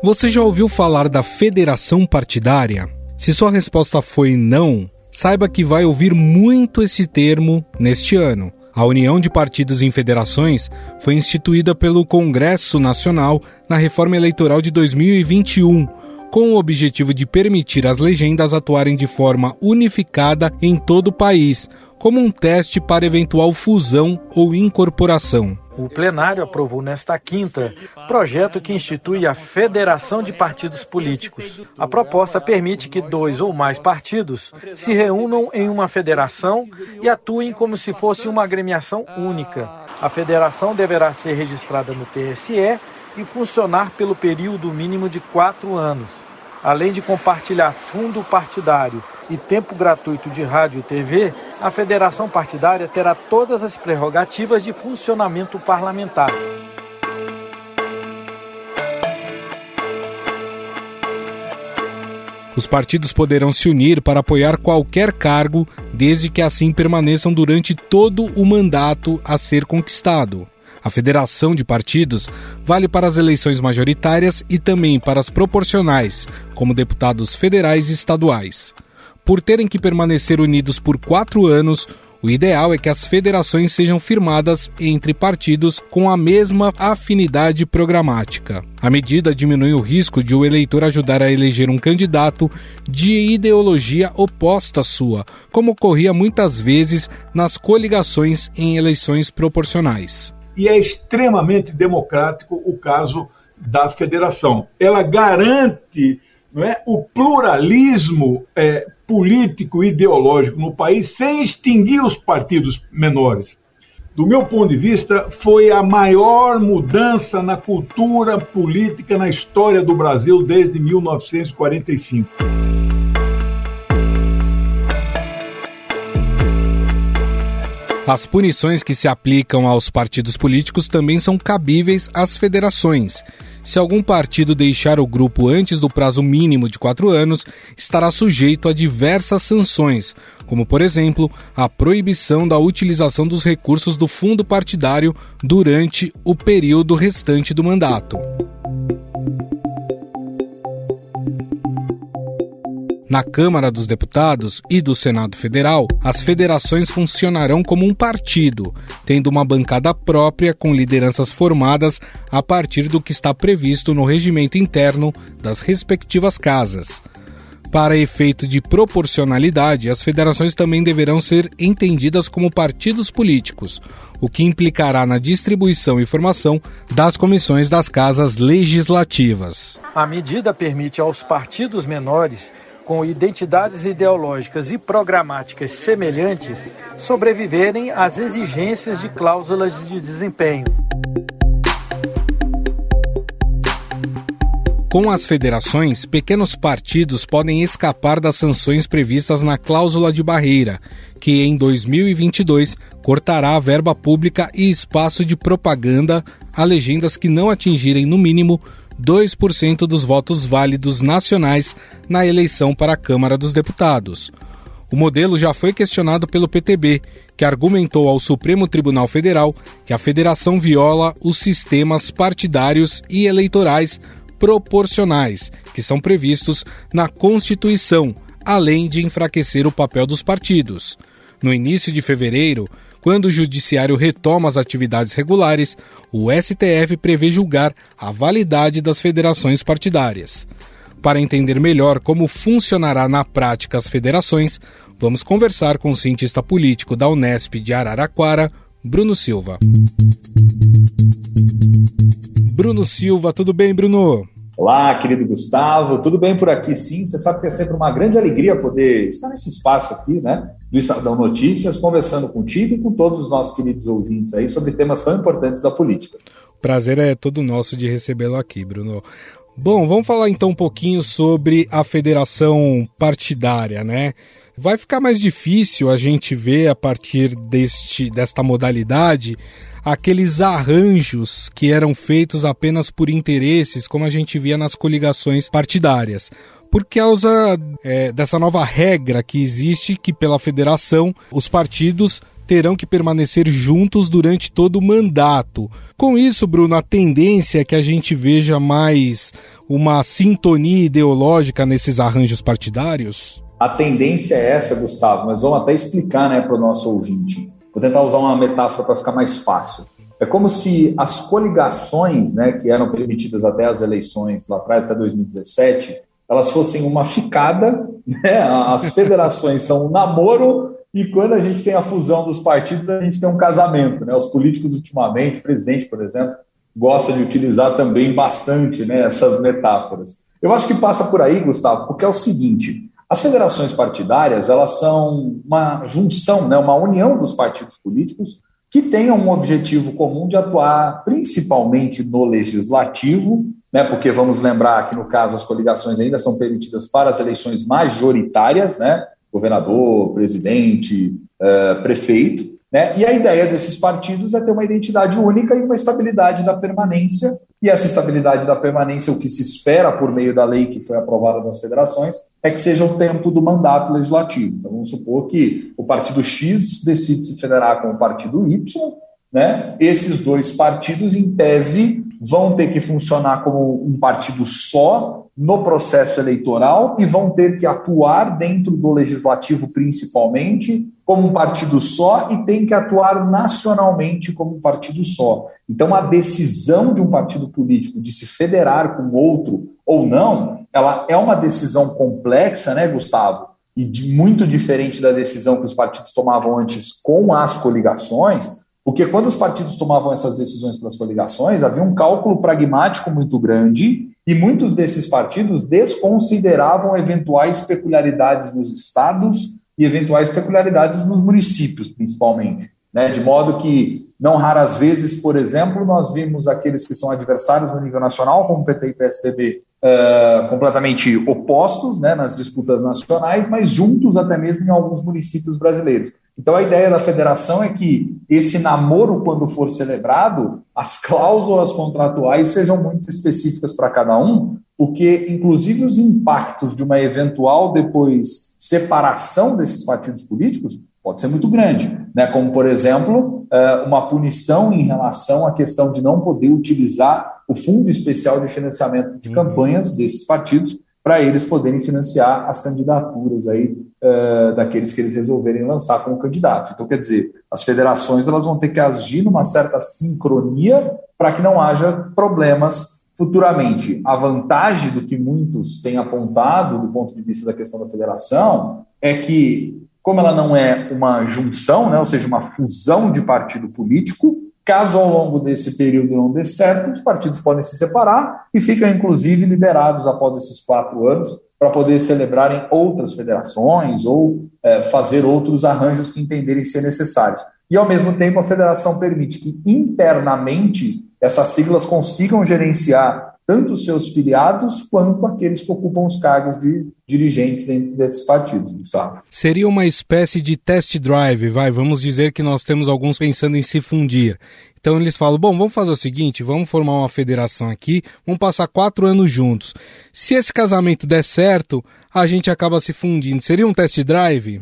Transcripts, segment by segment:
Você já ouviu falar da federação partidária? Se sua resposta foi não, saiba que vai ouvir muito esse termo neste ano. A União de Partidos em Federações foi instituída pelo Congresso Nacional na reforma eleitoral de 2021, com o objetivo de permitir às legendas atuarem de forma unificada em todo o país, como um teste para eventual fusão ou incorporação. O plenário aprovou nesta quinta projeto que institui a Federação de Partidos Políticos. A proposta permite que 2 ou mais partidos se reúnam em uma federação e atuem como se fosse uma agremiação única. A federação deverá ser registrada no TSE e funcionar pelo período mínimo de 4 anos. Além de compartilhar fundo partidário e tempo gratuito de rádio e TV, a federação partidária terá todas as prerrogativas de funcionamento parlamentar. Os partidos poderão se unir para apoiar qualquer cargo, desde que assim permaneçam durante todo o mandato a ser conquistado. A federação de partidos vale para as eleições majoritárias e também para as proporcionais, como deputados federais e estaduais. Por terem que permanecer unidos por 4 anos, o ideal é que as federações sejam firmadas entre partidos com a mesma afinidade programática. A medida diminui o risco de o eleitor ajudar a eleger um candidato de ideologia oposta à sua, como ocorria muitas vezes nas coligações em eleições proporcionais. E é extremamente democrático o caso da federação. Ela garante, não é, o pluralismo político e ideológico no país sem extinguir os partidos menores. Do meu ponto de vista, foi a maior mudança na cultura política na história do Brasil desde 1945. As punições que se aplicam aos partidos políticos também são cabíveis às federações. Se algum partido deixar o grupo antes do prazo mínimo de 4 anos, estará sujeito a diversas sanções, como, por exemplo, a proibição da utilização dos recursos do fundo partidário durante o período restante do mandato. Na Câmara dos Deputados e do Senado Federal, as federações funcionarão como um partido, tendo uma bancada própria com lideranças formadas a partir do que está previsto no regimento interno das respectivas casas. Para efeito de proporcionalidade, as federações também deverão ser entendidas como partidos políticos, o que implicará na distribuição e formação das comissões das casas legislativas. A medida permite aos partidos menores com identidades ideológicas e programáticas semelhantes, sobreviverem às exigências de cláusulas de desempenho. Com as federações, pequenos partidos podem escapar das sanções previstas na cláusula de barreira, que em 2022 cortará a verba pública e espaço de propaganda a legendas que não atingirem, no mínimo, 2% dos votos válidos nacionais na eleição para a Câmara dos Deputados. O modelo já foi questionado pelo PTB, que argumentou ao Supremo Tribunal Federal que a federação viola os sistemas partidários e eleitorais proporcionais, que são previstos na Constituição, além de enfraquecer o papel dos partidos. No início de fevereiro, quando o Judiciário retoma as atividades regulares, o STF prevê julgar a validade das federações partidárias. Para entender melhor como funcionará na prática as federações, vamos conversar com o cientista político da Unesp de Araraquara, Bruno Silva. Bruno Silva, tudo bem, Bruno? Olá, querido Gustavo, tudo bem por aqui? Sim, você sabe que é sempre uma grande alegria poder estar nesse espaço aqui, né, do Estadão Notícias, conversando contigo e com todos os nossos queridos ouvintes aí sobre temas tão importantes da política. O prazer é todo nosso de recebê-lo aqui, Bruno. Bom, vamos falar então um pouquinho sobre a federação partidária, né? Vai ficar mais difícil a gente ver a partir desta modalidade aqueles arranjos que eram feitos apenas por interesses, como a gente via nas coligações partidárias. Por causa dessa nova regra que existe, que pela federação os partidos terão que permanecer juntos durante todo o mandato. Com isso, Bruno, a tendência é que a gente veja mais uma sintonia ideológica nesses arranjos partidários? A tendência é essa, Gustavo, mas vamos até explicar, né, para o nosso ouvinte. Vou tentar usar uma metáfora para ficar mais fácil. É como se as coligações, né, que eram permitidas até as eleições lá atrás, até 2017, elas fossem uma ficada, né? As federações são um namoro e quando a gente tem a fusão dos partidos, a gente tem um casamento, né? Os políticos ultimamente, o presidente, por exemplo, gosta de utilizar também bastante, né, essas metáforas. Eu acho que passa por aí, Gustavo, porque é o seguinte, as federações partidárias, elas são uma junção, né, uma união dos partidos políticos que tenham um objetivo comum de atuar principalmente no legislativo, né, porque vamos lembrar que, no caso, as coligações ainda são permitidas para as eleições majoritárias, né, governador, presidente, prefeito, né, e a ideia desses partidos é ter uma identidade única e uma estabilidade da permanência, e essa estabilidade da permanência, o que se espera por meio da lei que foi aprovada nas federações, é que seja o tempo do mandato legislativo. Então, vamos supor que o partido X decide se federar com o partido Y, né? Esses dois partidos, em tese, vão ter que funcionar como um partido só no processo eleitoral e vão ter que atuar dentro do legislativo, principalmente, como um partido só e tem que atuar nacionalmente como um partido só. Então, a decisão de um partido político de se federar com outro ou não, ela é uma decisão complexa, né, Gustavo? E muito diferente da decisão que os partidos tomavam antes com as coligações, porque quando os partidos tomavam essas decisões pelas coligações, havia um cálculo pragmático muito grande e muitos desses partidos desconsideravam eventuais peculiaridades nos estados e eventuais peculiaridades nos municípios, principalmente, né? De modo que, não raras vezes, por exemplo, nós vimos aqueles que são adversários no nível nacional, como PT e PSDB, completamente opostos, né, nas disputas nacionais, mas juntos até mesmo em alguns municípios brasileiros. Então, a ideia da federação é que esse namoro, quando for celebrado, as cláusulas contratuais sejam muito específicas para cada um, porque, inclusive, os impactos de uma eventual, depois, separação desses partidos políticos pode ser muito grande, né? Como, por exemplo, uma punição em relação à questão de não poder utilizar o Fundo Especial de Financiamento de Campanhas desses partidos para eles poderem financiar as candidaturas aí, daqueles que eles resolverem lançar como candidatos. Então, quer dizer, as federações elas vão ter que agir numa certa sincronia para que não haja problemas futuramente. A vantagem do que muitos têm apontado do ponto de vista da questão da federação é que, como ela não é uma junção, né, ou seja, uma fusão de partido político, caso ao longo desse período não dê certo, os partidos podem se separar e ficam, inclusive, liberados após esses 4 anos para poder celebrarem outras federações ou fazer outros arranjos que entenderem ser necessários. E, ao mesmo tempo, a federação permite que, internamente, essas siglas consigam gerenciar tanto os seus filiados quanto aqueles que ocupam os cargos de dirigentes dentro desses partidos, Gustavo. Seria uma espécie de test drive, vamos dizer que nós temos alguns pensando em se fundir. Então eles falam, bom, vamos fazer o seguinte, vamos formar uma federação aqui, vamos passar 4 anos juntos. Se esse casamento der certo, a gente acaba se fundindo. Seria um test drive?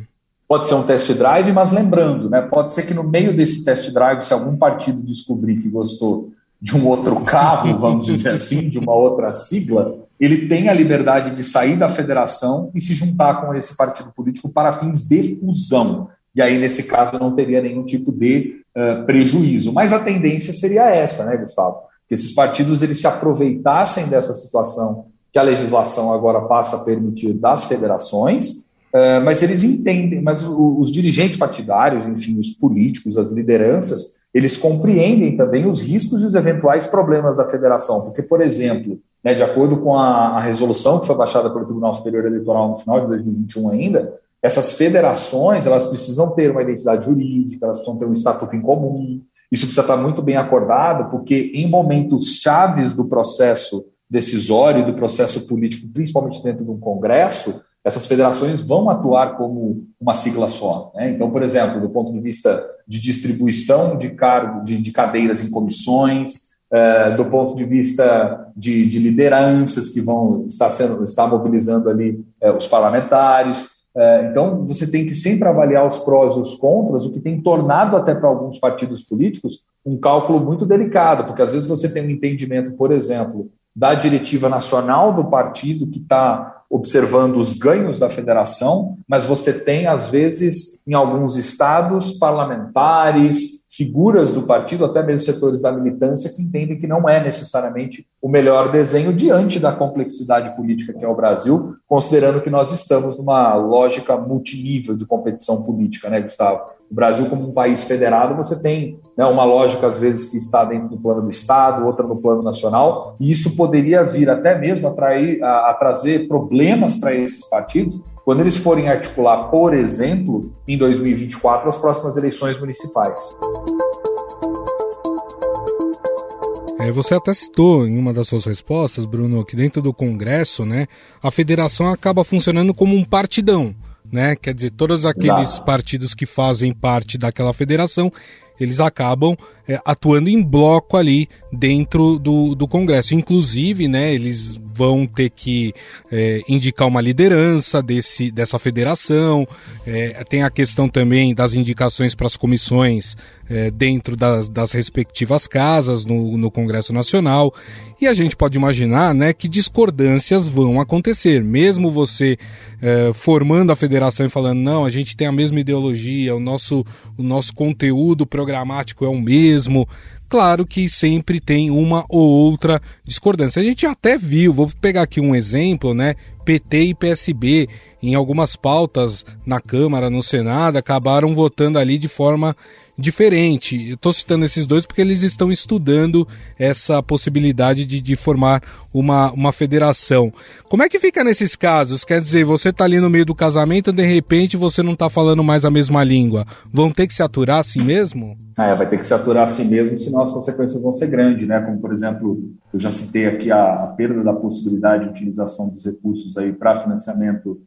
Pode ser um test drive, mas lembrando, né, pode ser que no meio desse test drive, se algum partido descobrir que gostou de um outro carro, vamos dizer assim, de uma outra sigla, ele tem a liberdade de sair da federação e se juntar com esse partido político para fins de fusão. E aí, nesse caso, não teria nenhum tipo de prejuízo. Mas a tendência seria essa, né, Gustavo? Que esses partidos eles se aproveitassem dessa situação que a legislação agora passa a permitir das federações, mas eles entendem, mas os dirigentes partidários, enfim, os políticos, as lideranças, eles compreendem também os riscos e os eventuais problemas da federação, porque, por exemplo, né, de acordo com a resolução que foi baixada pelo Tribunal Superior Eleitoral no final de 2021 ainda, essas federações elas precisam ter uma identidade jurídica, elas precisam ter um estatuto em comum, isso precisa estar muito bem acordado, porque em momentos chaves do processo decisório e do processo político, principalmente dentro de um congresso, essas federações vão atuar como uma sigla só, né? Então, por exemplo, do ponto de vista de distribuição de cargo, de cadeiras em comissões, do ponto de vista de lideranças que vão estar mobilizando ali os parlamentares, Então, você tem que sempre avaliar os prós e os contras, o que tem tornado até para alguns partidos políticos um cálculo muito delicado, porque às vezes você tem um entendimento, por exemplo, da diretiva nacional do partido que está observando os ganhos da federação, mas você tem, às vezes, em alguns estados, parlamentares, figuras do partido, até mesmo setores da militância, que entendem que não é necessariamente o melhor desenho diante da complexidade política que é o Brasil, considerando que nós estamos numa lógica multinível de competição política, né, Gustavo? O Brasil, como um país federado, você tem, né, uma lógica, às vezes, que está dentro do plano do Estado, outra no plano nacional, e isso poderia vir até mesmo a trazer problemas para esses partidos quando eles forem articular, por exemplo, em 2024, as próximas eleições municipais. Você até citou em uma das suas respostas, Bruno, que dentro do Congresso, né, a federação acaba funcionando como um partidão, né? Quer dizer, todos aqueles partidos que fazem parte daquela federação, eles acabam atuando em bloco ali dentro do Congresso. Inclusive, né, eles vão ter que indicar uma liderança dessa federação. Tem a questão também das indicações para as comissões dentro das respectivas casas no Congresso Nacional. E a gente pode imaginar, né, que discordâncias vão acontecer. Mesmo você formando a federação e falando, não, a gente tem a mesma ideologia, o nosso conteúdo programático é o mesmo. Claro que sempre tem uma ou outra discordância. A gente até viu, vou pegar aqui um exemplo, né? PT e PSB, em algumas pautas na Câmara, no Senado, acabaram votando ali de forma diferente. Eu estou citando esses dois porque eles estão estudando essa possibilidade de formar uma federação. Como é que fica nesses casos? Quer dizer, você está ali no meio do casamento, de repente você não está falando mais a mesma língua. Vão ter que se aturar assim mesmo? Vai ter que se aturar assim mesmo, senão as consequências vão ser grandes, né? Como, por exemplo, eu já citei aqui a perda da possibilidade de utilização dos recursos aí para financiamento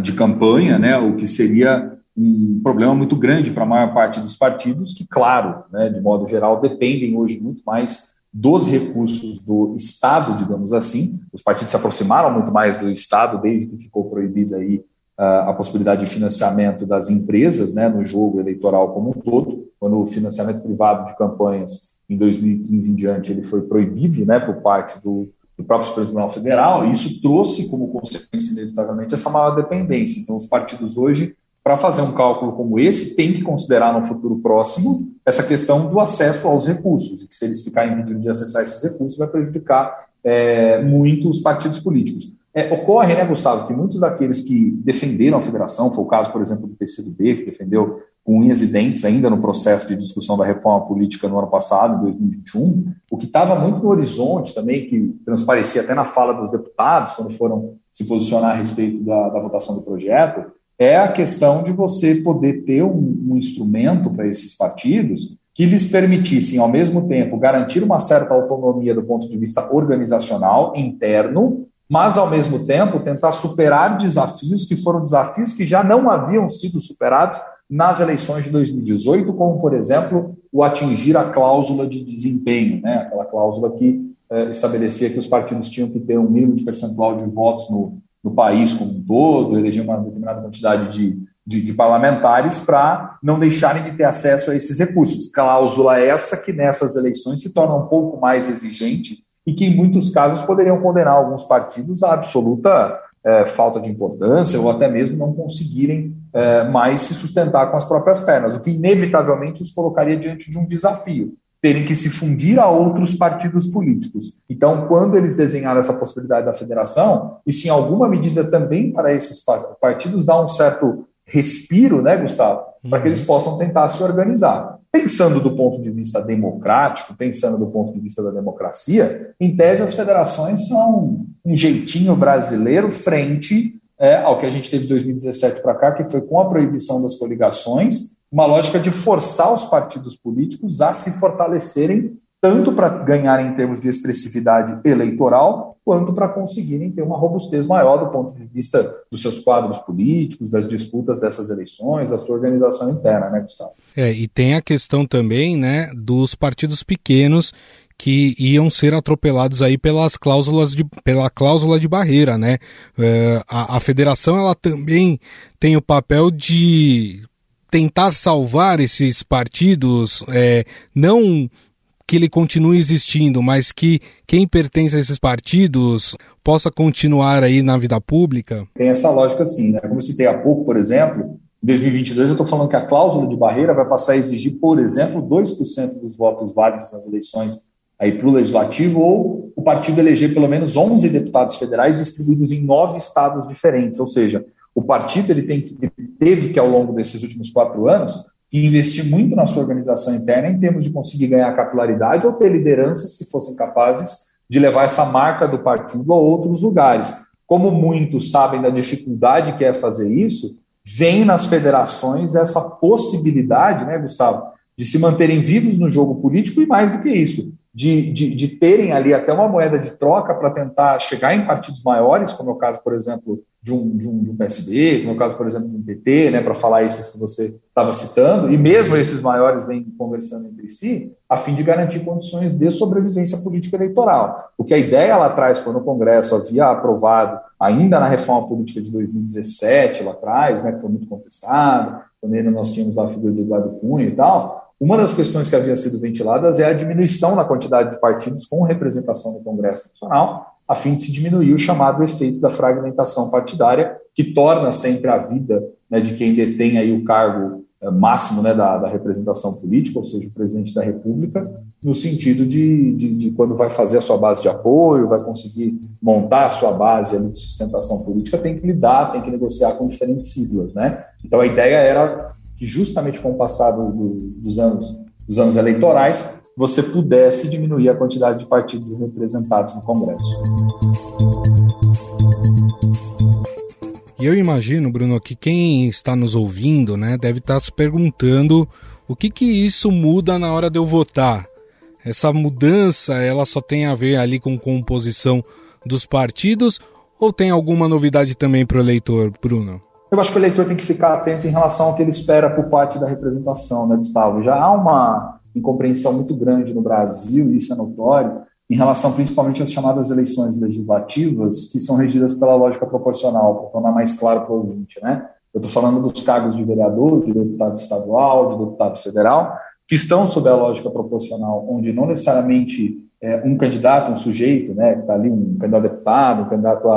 de campanha, né? O que seria um problema muito grande para a maior parte dos partidos, que, claro, né, de modo geral, dependem hoje muito mais dos recursos do Estado, digamos assim. Os partidos se aproximaram muito mais do Estado desde que ficou proibida aí a possibilidade de financiamento das empresas, né, no jogo eleitoral como um todo, quando o financiamento privado de campanhas em 2015 em diante ele foi proibido, né, por parte do próprio Supremo Tribunal Federal, e isso trouxe como consequência, inevitavelmente, essa maior dependência. Então, os partidos hoje, para fazer um cálculo como esse, tem que considerar no futuro próximo essa questão do acesso aos recursos, e que se eles ficarem impedidos de acessar esses recursos, vai prejudicar muito os partidos políticos. Ocorre, né, Gustavo, que muitos daqueles que defenderam a federação, foi o caso, por exemplo, do PCdoB, que defendeu com unhas e dentes ainda no processo de discussão da reforma política no ano passado, em 2021, o que estava muito no horizonte também, que transparecia até na fala dos deputados, quando foram se posicionar a respeito da votação do projeto, é a questão de você poder ter um instrumento para esses partidos que lhes permitissem, ao mesmo tempo, garantir uma certa autonomia do ponto de vista organizacional, interno, mas, ao mesmo tempo, tentar superar desafios que foram desafios que já não haviam sido superados nas eleições de 2018, como, por exemplo, o atingir a cláusula de desempenho, né? Aquela cláusula que estabelecia que os partidos tinham que ter um mínimo de percentual de votos no país como um todo, eleger uma determinada quantidade de parlamentares para não deixarem de ter acesso a esses recursos. Cláusula essa que nessas eleições se torna um pouco mais exigente e que em muitos casos poderiam condenar alguns partidos à absoluta falta de importância ou até mesmo não conseguirem mais se sustentar com as próprias pernas, o que inevitavelmente os colocaria diante de um desafio, terem que se fundir a outros partidos políticos. Então, quando eles desenharam essa possibilidade da federação, isso em alguma medida também para esses partidos dá um certo respiro, né, Gustavo, para que eles possam tentar se organizar. Pensando do ponto de vista democrático, pensando do ponto de vista da democracia, em tese as federações são um jeitinho brasileiro frente ao que a gente teve de 2017 para cá, que foi com a proibição das coligações, uma lógica de forçar os partidos políticos a se fortalecerem tanto para ganharem em termos de expressividade eleitoral, quanto para conseguirem ter uma robustez maior do ponto de vista dos seus quadros políticos, das disputas dessas eleições, da sua organização interna, né, Gustavo? E tem a questão também, né, dos partidos pequenos que iam ser atropelados aí pela cláusula de barreira, né? A federação, ela também tem o papel de tentar salvar esses partidos, não que ele continue existindo, mas que quem pertence a esses partidos possa continuar aí na vida pública? Tem essa lógica sim, né? Como eu citei há pouco, por exemplo, em 2022 eu estou falando que a cláusula de barreira vai passar a exigir, por exemplo, 2% dos votos válidos nas eleições aí para o Legislativo, ou o partido eleger pelo menos 11 deputados federais distribuídos em 9 estados diferentes, ou seja, o partido ele teve que, ao longo desses últimos 4 anos, que investir muito na sua organização interna em termos de conseguir ganhar capilaridade ou ter lideranças que fossem capazes de levar essa marca do partido a outros lugares. Como muitos sabem da dificuldade que é fazer isso, vem nas federações essa possibilidade, né, Gustavo, de se manterem vivos no jogo político e, mais do que isso, de terem ali até uma moeda de troca para tentar chegar em partidos maiores, como é o caso, por exemplo, de um PSB, como é o caso, por exemplo, de um PT, né, para falar esses que você estava citando, e mesmo esses maiores vêm conversando entre si, a fim de garantir condições de sobrevivência política eleitoral. Porque a ideia lá atrás, quando o Congresso havia aprovado, ainda na reforma política de 2017, lá atrás, né, que foi muito contestada, quando ainda nós tínhamos lá a figura de Eduardo Cunha e tal, uma das questões que havia sido ventiladas é a diminuição na quantidade de partidos com representação no Congresso Nacional, a fim de se diminuir o chamado efeito da fragmentação partidária, que torna sempre a vida, né, de quem detém aí o cargo máximo, né, da representação política, ou seja, o presidente da República, no sentido de quando vai fazer a sua base de apoio, vai conseguir montar a sua base ali de sustentação política, tem que lidar, tem que negociar com diferentes siglas, né? Então a ideia era que justamente com o passar dos anos eleitorais, você pudesse diminuir a quantidade de partidos representados no Congresso. E eu imagino, Bruno, que quem está nos ouvindo, né, deve estar se perguntando o que isso muda na hora de eu votar. Essa mudança, ela só tem a ver ali com composição dos partidos ou tem alguma novidade também para o eleitor, Bruno? Eu acho que o eleitor tem que ficar atento em relação ao que ele espera por parte da representação, né, Gustavo? Já há uma incompreensão muito grande no Brasil, e isso é notório, em relação principalmente às chamadas eleições legislativas, que são regidas pela lógica proporcional, para tornar mais claro para o ouvinte, né? Eu estou falando dos cargos de vereador, de deputado estadual, de deputado federal, que estão sob a lógica proporcional, onde não necessariamente um candidato, um sujeito, né, que está ali, um candidato a deputado, um candidato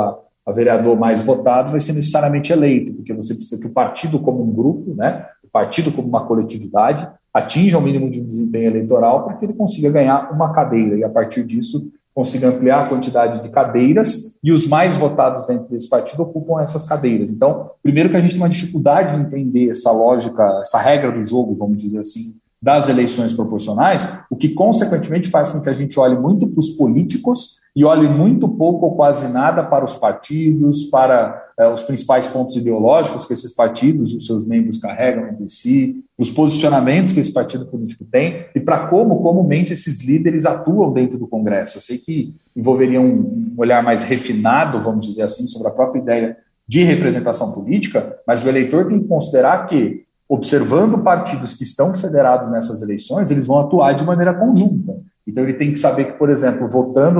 a vereador mais votado, vai ser necessariamente eleito, porque você precisa que o partido como um grupo, né, o partido como uma coletividade, atinja o mínimo de desempenho eleitoral para que ele consiga ganhar uma cadeira e, a partir disso, consiga ampliar a quantidade de cadeiras e os mais votados dentro desse partido ocupam essas cadeiras. Então, primeiro que a gente tem uma dificuldade de entender essa lógica, essa regra do jogo, vamos dizer assim, das eleições proporcionais, o que, consequentemente, faz com que a gente olhe muito para os políticos e olhe muito pouco ou quase nada para os partidos, para os principais pontos ideológicos que esses partidos e os seus membros carregam entre si, os posicionamentos que esse partido político tem e para como comumente esses líderes atuam dentro do Congresso. Eu sei que envolveria um olhar mais refinado, vamos dizer assim, sobre a própria ideia de representação política, mas o eleitor tem que considerar que, observando partidos que estão federados nessas eleições, eles vão atuar de maneira conjunta. Então ele tem que saber que, por exemplo, votando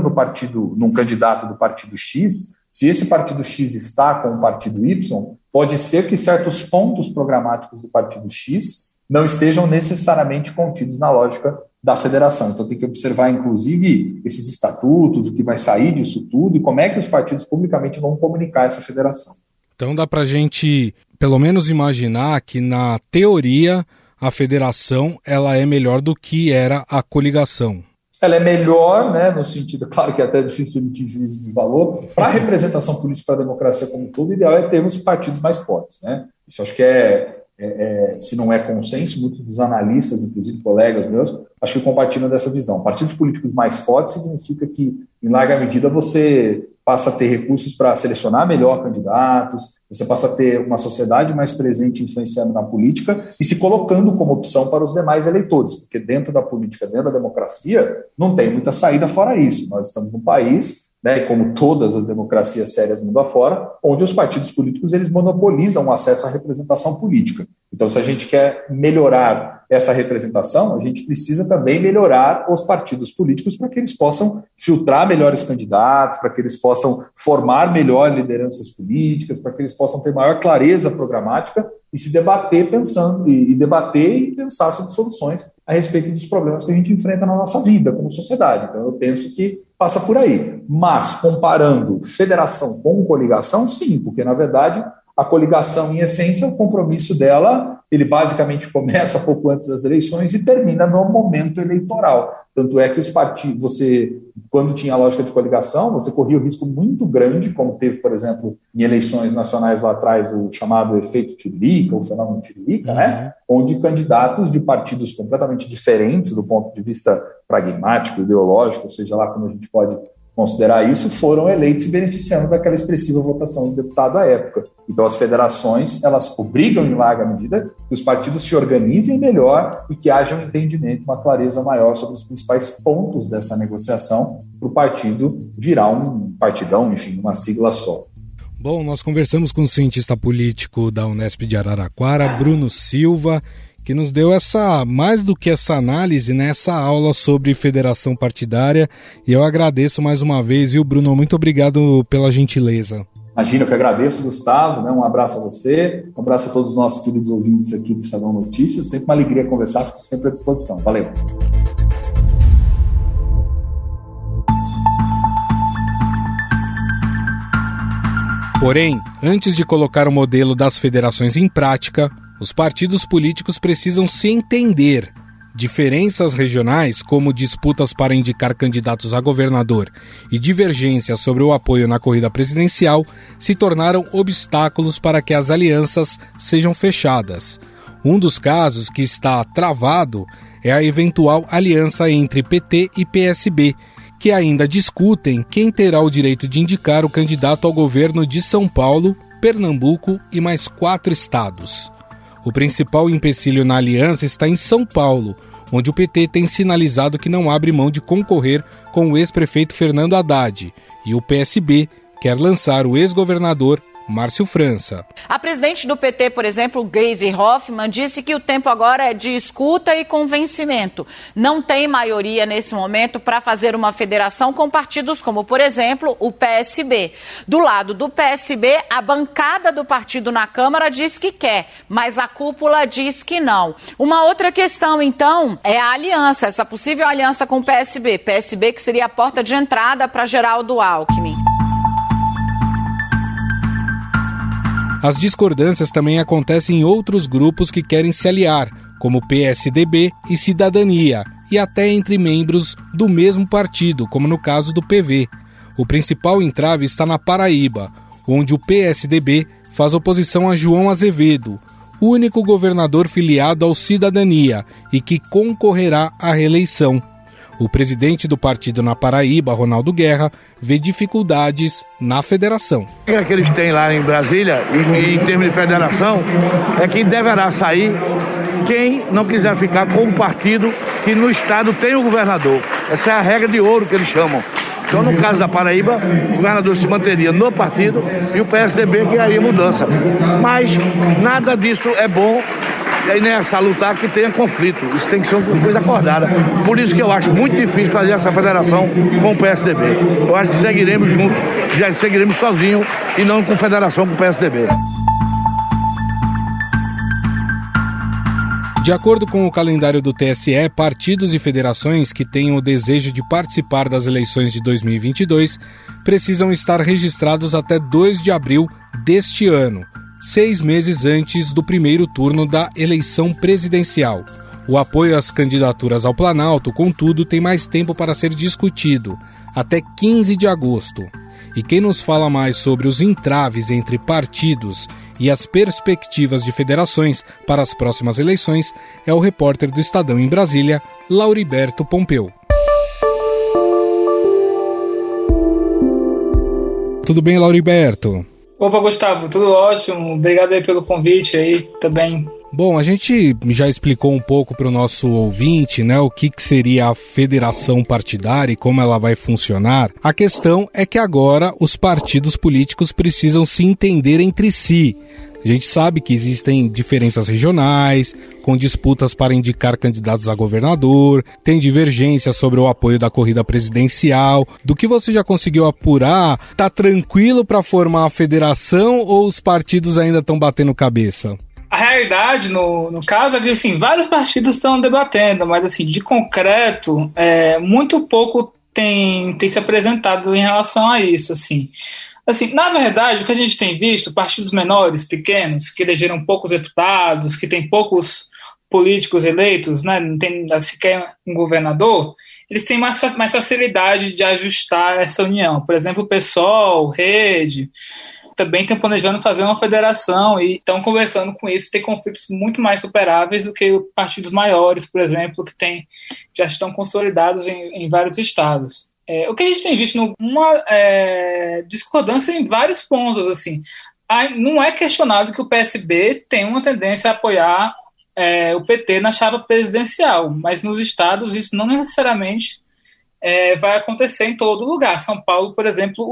num candidato do partido X, se esse partido X está com o partido Y, pode ser que certos pontos programáticos do partido X não estejam necessariamente contidos na lógica da federação. Então tem que observar, inclusive, esses estatutos, o que vai sair disso tudo e como é que os partidos publicamente vão comunicar essa federação. Então dá para a gente, pelo menos, imaginar que, na teoria, a federação ela é melhor do que era a coligação. Ela é melhor, né, no sentido, claro que é até difícil emitir juízo de valor, para a representação política, para a democracia como um todo, o ideal é termos partidos mais fortes, né? Isso acho que se não é consenso, muitos dos analistas, inclusive colegas meus, acho que compartilham dessa visão. Partidos políticos mais fortes significa que, em larga medida, você passa a ter recursos para selecionar melhor candidatos, você passa a ter uma sociedade mais presente influenciando na política e se colocando como opção para os demais eleitores, porque dentro da política, dentro da democracia, não tem muita saída fora isso. Nós estamos num país né, como todas as democracias sérias mundo afora, onde os partidos políticos eles monopolizam o acesso à representação política. Então, se a gente quer melhorar essa representação, a gente precisa também melhorar os partidos políticos para que eles possam filtrar melhores candidatos, para que eles possam formar melhor lideranças políticas, para que eles possam ter maior clareza programática e se debater pensando e pensar sobre soluções a respeito dos problemas que a gente enfrenta na nossa vida como sociedade. Então, eu penso que passa por aí. Mas, comparando federação com coligação, sim, porque, na verdade, a coligação, em essência, o compromisso dela, ele basicamente começa pouco antes das eleições e termina no momento eleitoral. Tanto é que os partidos, quando tinha a lógica de coligação, você corria o risco muito grande, como teve, por exemplo, em eleições nacionais lá atrás, o chamado efeito Tiririca, o fenômeno Tiririca, né? Onde candidatos de partidos completamente diferentes do ponto de vista pragmático, ideológico, ou seja lá como a gente pode considerar isso, foram eleitos e beneficiando daquela expressiva votação de deputado à época. Então, as federações, elas obrigam, em larga medida, que os partidos se organizem melhor e que haja um entendimento, uma clareza maior sobre os principais pontos dessa negociação para o partido virar um partidão, enfim, uma sigla só. Bom, nós conversamos com o cientista político da Unesp de Araraquara, Bruno Silva, que nos deu mais do que essa análise, né, essa aula sobre federação partidária. E eu agradeço mais uma vez, viu, Bruno? Muito obrigado pela gentileza. Imagina, eu que agradeço, Gustavo, né? Um abraço a você, um abraço a todos os nossos queridos ouvintes aqui do Estadão Notícias. Sempre uma alegria conversar, fico sempre à disposição. Valeu! Porém, antes de colocar o modelo das federações em prática, os partidos políticos precisam se entender. Diferenças regionais, como disputas para indicar candidatos a governador e divergências sobre o apoio na corrida presidencial, se tornaram obstáculos para que as alianças sejam fechadas. Um dos casos que está travado é a eventual aliança entre PT e PSB, que ainda discutem quem terá o direito de indicar o candidato ao governo de São Paulo, Pernambuco e mais 4 estados. O principal empecilho na aliança está em São Paulo, onde o PT tem sinalizado que não abre mão de concorrer com o ex-prefeito Fernando Haddad, e o PSB quer lançar o ex-governador Márcio França. A presidente do PT, por exemplo, Gleisi Hoffmann, disse que o tempo agora é de escuta e convencimento. Não tem maioria nesse momento para fazer uma federação com partidos como, por exemplo, o PSB. Do lado do PSB, a bancada do partido na Câmara diz que quer, mas a cúpula diz que não. Uma outra questão, então, é a aliança, essa possível aliança com o PSB. PSB que seria a porta de entrada para Geraldo Alckmin. As discordâncias também acontecem em outros grupos que querem se aliar, como PSDB e Cidadania, e até entre membros do mesmo partido, como no caso do PV. O principal entrave está na Paraíba, onde o PSDB faz oposição a João Azevedo, único governador filiado ao Cidadania e que concorrerá à reeleição. O presidente do partido na Paraíba, Ronaldo Guerra, vê dificuldades na federação. O que eles têm lá em Brasília, em termos de federação, é que deverá sair quem não quiser ficar com o partido que no estado tem o governador. Essa é a regra de ouro que eles chamam. Então, no caso da Paraíba, o governador se manteria no partido e o PSDB que haria mudança. Mas nada disso é bom. E aí nem é salutar que tenha conflito. Isso tem que ser uma coisa acordada. Por isso que eu acho muito difícil fazer essa federação com o PSDB. Eu acho que seguiremos juntos, já seguiremos sozinhos e não com federação com o PSDB. De acordo com o calendário do TSE, partidos e federações que tenham o desejo de participar das eleições de 2022 precisam estar registrados até 2 de abril deste ano, 6 meses antes do primeiro turno da eleição presidencial. O apoio às candidaturas ao Planalto, contudo, tem mais tempo para ser discutido, até 15 de agosto. E quem nos fala mais sobre os entraves entre partidos e as perspectivas de federações para as próximas eleições é o repórter do Estadão em Brasília, Lauriberto Pompeu. Tudo bem, Lauriberto? Opa, Gustavo, tudo ótimo. Obrigado aí pelo convite aí também. Bom, a gente já explicou um pouco para o nosso ouvinte, né, o que seria a federação partidária e como ela vai funcionar. A questão é que agora os partidos políticos precisam se entender entre si. A gente sabe que existem diferenças regionais, com disputas para indicar candidatos a governador, tem divergência sobre o apoio da corrida presidencial. Do que você já conseguiu apurar, tá tranquilo para formar a federação ou os partidos ainda estão batendo cabeça? A realidade, no caso, é que assim, vários partidos estão debatendo, mas assim, de concreto, muito pouco tem se apresentado em relação a isso. Assim, na verdade, o que a gente tem visto, partidos menores, pequenos, que elegeram poucos deputados, que têm poucos políticos eleitos, né, não tem sequer um governador, eles têm mais facilidade de ajustar essa união. Por exemplo, o PSOL, Rede, também estão planejando fazer uma federação e estão conversando com isso, ter conflitos muito mais superáveis do que partidos maiores, por exemplo, que já estão consolidados em vários estados. O que a gente tem visto uma discordância em vários pontos. Assim. Não é questionado que o PSB tem uma tendência a apoiar o PT na chapa presidencial, mas nos estados isso não necessariamente vai acontecer em todo lugar. São Paulo, por exemplo,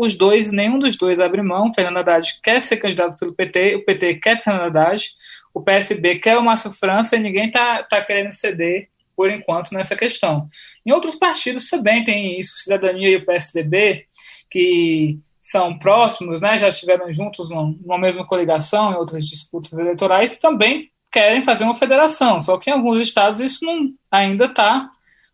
nenhum dos dois abre mão. Fernando Haddad quer ser candidato pelo PT, o PT quer Fernando Haddad, o PSB quer o Márcio França e ninguém está querendo ceder, por enquanto, nessa questão. Em outros partidos também tem isso, Cidadania e o PSDB, que são próximos, né, já estiveram juntos numa mesma coligação em outras disputas eleitorais, também querem fazer uma federação, só que em alguns estados isso ainda está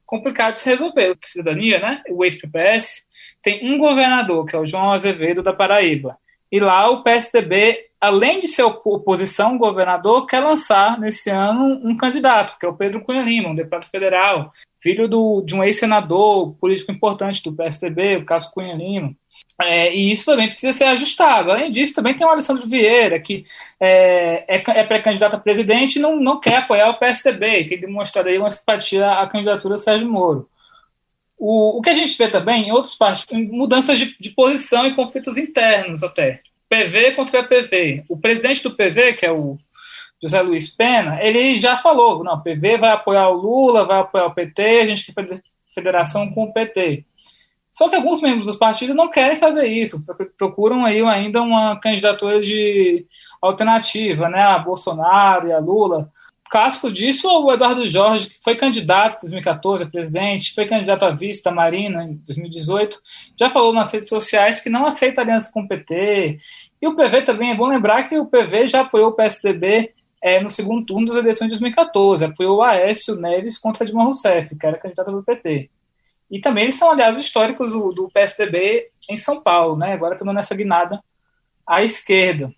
complicado de se resolver. O Cidadania, né, o ex-PPS, tem um governador, que é o João Azevedo, da Paraíba. E lá o PSDB, além de ser oposição, o governador quer lançar nesse ano um candidato, que é o Pedro Cunha Lima, um deputado federal, filho de um ex-senador político importante do PSDB, o Cássio Cunha Lima. E isso também precisa ser ajustado. Além disso, também tem o Alessandro Vieira, que é pré-candidato a presidente e não quer apoiar o PSDB, tem demonstrado aí uma simpatia à candidatura do Sérgio Moro. O que a gente vê também em outros partidos, mudanças de posição e conflitos internos até. PV contra PV. O presidente do PV, que é o José Luiz Pena, ele já falou, não, o PV vai apoiar o Lula, vai apoiar o PT, a gente quer fazer federação com o PT. Só que alguns membros dos partidos não querem fazer isso, procuram aí ainda uma candidatura de alternativa, né, a Bolsonaro e a Lula. Clássico disso é o Eduardo Jorge, que foi candidato em 2014 a presidente, foi candidato a vice da Marina em 2018, já falou nas redes sociais que não aceita aliança com o PT. E o PV também, é bom lembrar que o PV já apoiou o PSDB no segundo turno das eleições de 2014, apoiou o Aécio Neves contra Dilma Rousseff, que era candidata do PT. E também eles são aliados históricos do PSDB em São Paulo, né? Agora estamos nessa guinada à esquerda.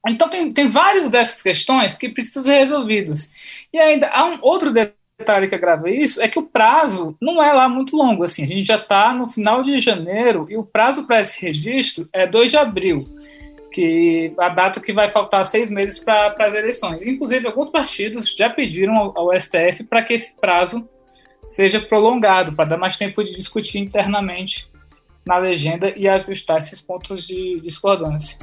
Então tem várias dessas questões que precisam ser resolvidas. E ainda há um outro detalhe que agrava isso, é que o prazo não é lá muito longo. Assim, a gente já está no final de janeiro e o prazo para esse registro é 2 de abril, que a data que vai faltar 6 meses para as eleições. Inclusive, alguns partidos já pediram ao STF para que esse prazo seja prolongado, para dar mais tempo de discutir internamente na legenda e ajustar esses pontos de discordância.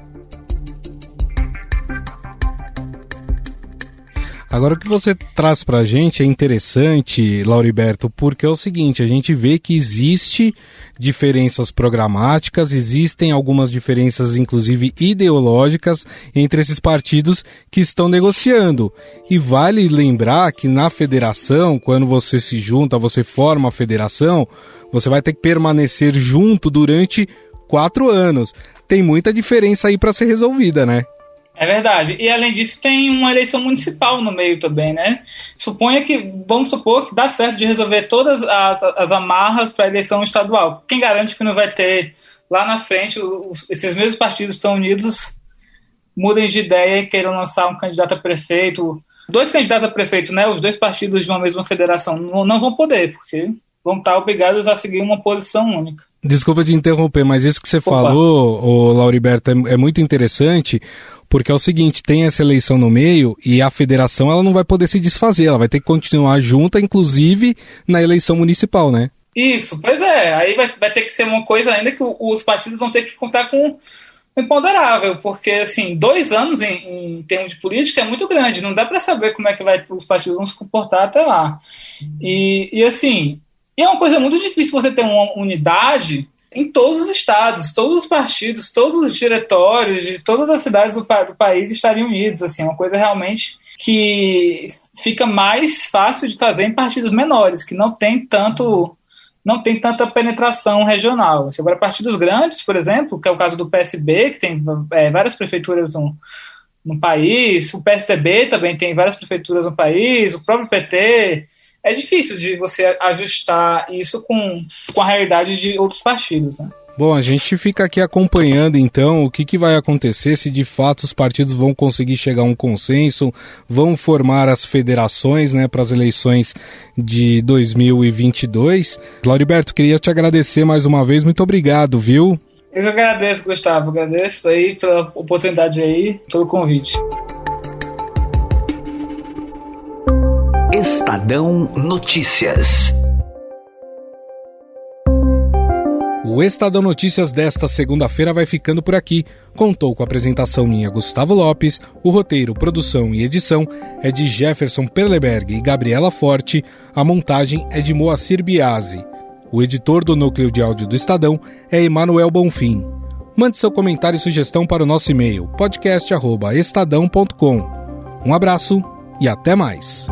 Agora, o que você traz pra gente é interessante, Lauriberto, porque é o seguinte, a gente vê que existe diferenças programáticas, existem algumas diferenças, inclusive ideológicas, entre esses partidos que estão negociando. E vale lembrar que na federação, quando você se junta, você forma a federação, você vai ter que permanecer junto durante 4 anos. Tem muita diferença aí para ser resolvida, né? É verdade. E além disso tem uma eleição municipal no meio também, né? Vamos supor que dá certo de resolver todas as amarras para a eleição estadual. Quem garante que não vai ter lá na frente, esses mesmos partidos estão unidos, mudem de ideia e queiram lançar um candidato a prefeito. 2 candidatos a prefeito, né? Os 2 partidos de uma mesma federação não vão poder, porque vão estar obrigados a seguir uma posição única. Desculpa te interromper, mas isso que você falou, Lauriberto, é muito interessante, porque é o seguinte, tem essa eleição no meio e a federação ela não vai poder se desfazer, ela vai ter que continuar junta, inclusive na eleição municipal, né? Isso, pois é, aí vai ter que ser uma coisa ainda que os partidos vão ter que contar com imponderável, porque, assim, 2 anos em termos de política é muito grande, não dá para saber como é que os partidos vão se comportar até lá. E assim, é uma coisa muito difícil você ter uma unidade em todos os estados, todos os partidos, todos os diretórios de todas as cidades do país estariam unidos, assim, é uma coisa realmente que fica mais fácil de fazer em partidos menores, que não tem tanta penetração regional. Agora, partidos grandes, por exemplo, que é o caso do PSB, que tem várias prefeituras no país, o PSDB também tem várias prefeituras no país, o próprio PT, é difícil de você ajustar isso com a realidade de outros partidos, né? Bom, a gente fica aqui acompanhando, então, o que vai acontecer, se de fato os partidos vão conseguir chegar a um consenso, vão formar as federações, né, para as eleições de 2022. Lauriberto, queria te agradecer mais uma vez, muito obrigado, viu? Eu que agradeço, Gustavo, agradeço aí pela oportunidade aí, pelo convite. Estadão Notícias. O Estadão Notícias desta segunda-feira vai ficando por aqui. Contou com a apresentação minha, Gustavo Lopes, o roteiro, produção e edição é de Jefferson Perleberg e Gabriela Forte, a montagem é de Moacir Biasi. O editor do núcleo de áudio do Estadão é Emanuel Bonfim. Mande seu comentário e sugestão para o nosso e-mail, podcast@estadão.com. Um abraço e até mais.